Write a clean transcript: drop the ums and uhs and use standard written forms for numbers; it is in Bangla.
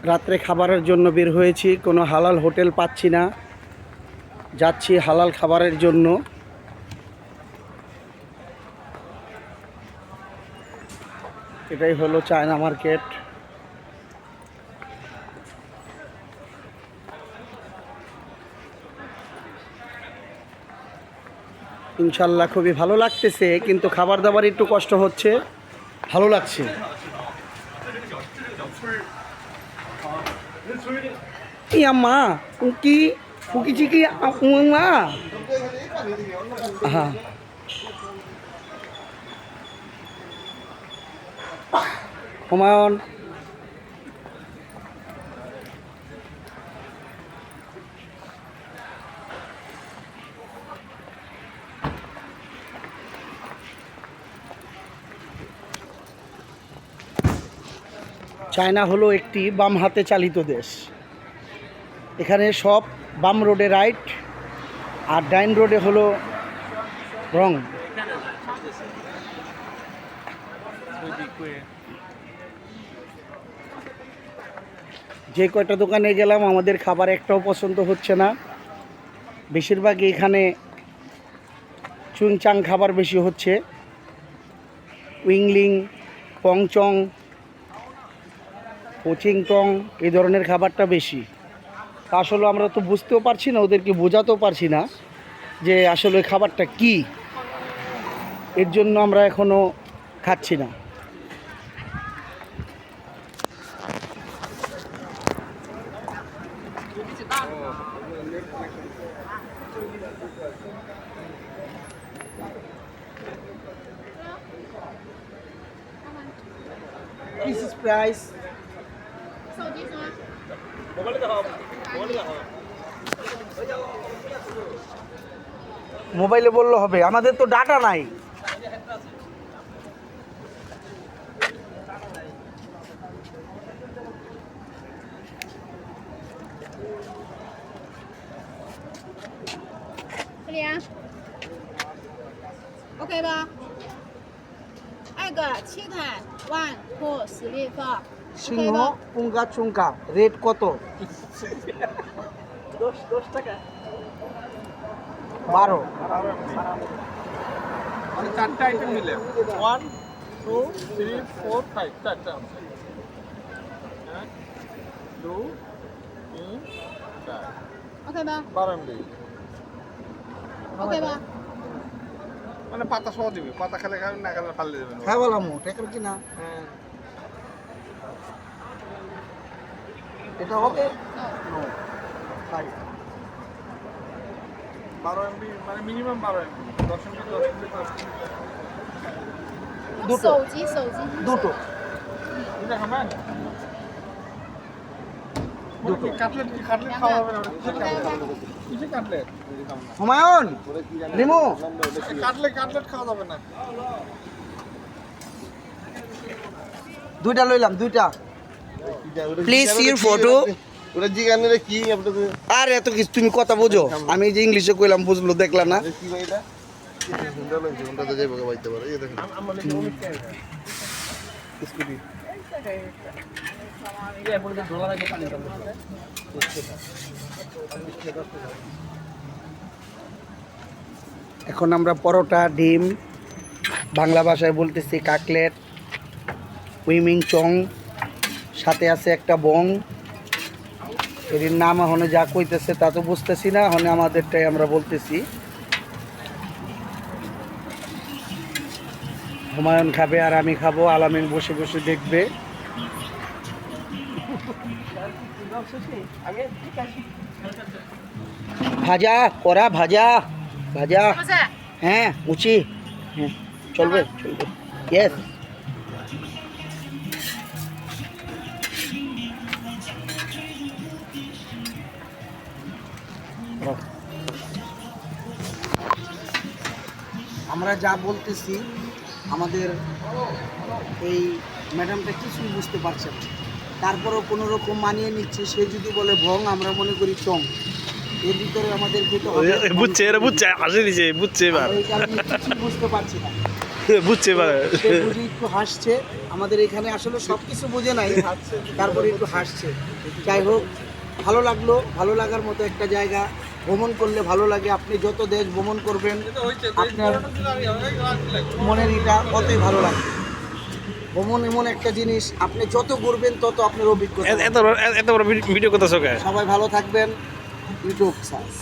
রাত্রে খাবারের জন্য বের হয়েছি, কোনো হালাল হোটেল পাচ্ছি না, যাচ্ছি হালাল খাবারের জন্য। এটাই হলো চায়না মার্কেট। ইনশাল্লাহ খুবই ভালো লাগতেছে, কিন্তু খাবার দাবার একটু কষ্ট হচ্ছে। ভালো লাগছে। মা উকি উকি চিকি মা। হ্যাঁ, হুমায়ুন চায়না হলো একটি বাম হাতে চালিত দেশ। এখানে সব বাম রোডে রাইট আর ডাইন রোডে হলো রং। যে কয়টা দোকানে গেলাম আমাদের খাবার একটাও পছন্দ হচ্ছে না। বেশিরভাগই এখানে চুংচাং খাবার বেশি হচ্ছে, উইংলিং, পংচং, পোচিংটং এই ধরনের খাবারটা বেশি। তা আসলে আমরা তো বুঝতেও পারছি না, ওদেরকে বোঝাতেও পারছি না যে আসলে খাবারটা কি। এর জন্য আমরা এখনও খাচ্ছি না। This is price. মোবাইলে বললে হবে, আমাদের তো ডাটা নাই। OK 吧？二个七台1 2 3 4 সিংহ পুঙ্গা চুঙ্কা রেট কত? 10 টাকা 12। মানে চারটা আইটেম নিলে 1 2 3 4 5 চারটা আছে। 1 2 3 4 OK 吧？ 12 MB। OK 吧？ মানে পাতা সহ দিবে, পাতা খেলে খাবেন না খেলে ফালে দেবেন। হ্যাঁ বললাম টাকার কি না হ্যাঁ এটা হবে 12 MB মানে minimum 12 MB 10 MB 10 MB 5 MB। দুটো手机。 দুটো এটা খাবেন? দুটো কাটলেট খাওয়া হবে না? কিসে কাটলেট? হুমায়ুন লিমু কাটলেট খাওয়া যাবে না। দুইটা লইলাম, দুইটা। Please your photo. ওটা জিগানে কি আপনাদের? আর এত কিছু তুমি কথা বোঝো, আমি যে ইংলিশে কইলাম বুঝলো, দেখলাম না। কি ভাই এটা? সুন্দর লাগছে, কোনটা তো যাইবো বাইতে পারে। এই দেখেন স্কুটি এখন আমরা পরোটা, ডিম, বাংলা ভাষায় বলতেছি কাকলেট, উইমিং চং, সাথে আছে একটা বং। এর নাম এখন যা কইতেছে তা তো বুঝতেছি না, এখন আমাদেরটাই আমরা বলতেছি। হুমায়ুন খাবে আর আমি খাবো, আলামিন বসে বসে দেখবে। ভাজা করা, ভাজা ভাজা। হ্যাঁ উচি, হ্যাঁ চলবে চলবে। ইয়েস। আমরা যা বলতেছি আমাদের এই ম্যাডামটা কিছুই বুঝতে পারছে না, তারপরেও কোনো রকম মানিয়ে নিচ্ছে। সে যদি বলে ভং, আমরা মনে করি চং। এর ভিতরে আমাদের খেতে হবে। বুঝছে, এরা বুঝছে, হাসি দিছে, বুঝছে এবার। এই কারণে কিছুই বুঝতে পারছি না। বুঝতে পারে। সে বুঝি একটু হাসছে, আমাদের এখানে আসলে সব কিছু বুঝে নাই, তারপরে একটু হাসছে। যাই হোক, ভালো লাগলো, ভালো লাগার মতো একটা জায়গা। ভ্রমণ করলে ভালো লাগে, আপনি যত দেশ ভ্রমণ করবেন আপনার মনের এটা ততই ভালো লাগবে। ভ্রমণ এমন একটা জিনিস, আপনি যত ঘুরবেন তত আপনার অভিজ্ঞতা। এত বড় ভিডিও করতেছো কে? সবাই ভালো থাকবেন। YouTube search.